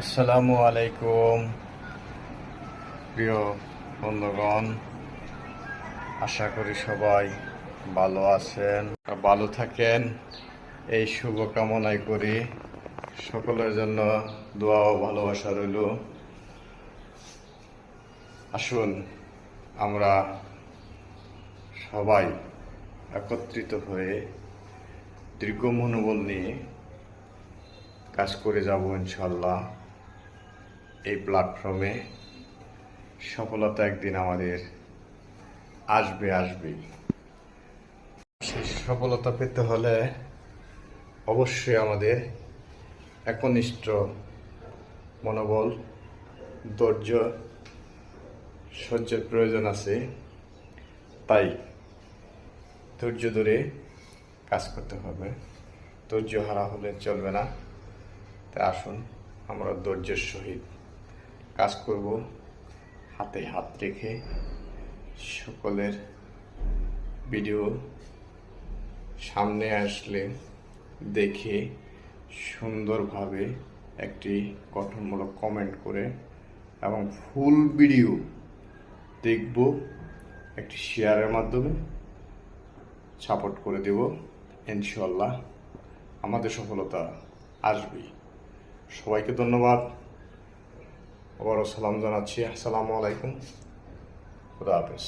আসসালামু আলাইকুম প্রিয় বন্ধুগণ, আশা করি সবাই ভালো আছেন, ভালো থাকেন এই শুভকামনাই করি। সকলের জন্য দোয়া ও ভালোবাসা রইল। আসুন আমরা সবাই একত্রিত হয়ে দীর্ঘ মনোবল নিয়ে কাজ করে যাব ইনশাল্লাহ। এই প্ল্যাটফর্মে সফলতা একদিন আমাদের আসবেই। সেই সফলতা পেতে হলে অবশ্যই আমাদের একনিষ্ঠ মনোবল, ধৈর্য, সহ্যের প্রয়োজন আছে। তাই ধৈর্য ধরে কাজ করতে হবে, ধৈর্য হারা হলে চলবে না। তাই আসুন আমরা ধৈর্যের সহিত কাজ করব, হাতে হাত রেখে সকলের ভিডিও সামনে আসলে দেখে সুন্দরভাবে একটি গঠনমূলক কমেন্ট করে এবং ফুল ভিডিও দেখব, একটি শেয়ারের মাধ্যমে সাপোর্ট করে দেব। ইনশাল্লাহ আমাদের সফলতা আসবেই। সবাইকে ধন্যবাদ, আবারও সালাম জানাচ্ছি। আসসালামু আলাইকুম, খুদা হাফেজ।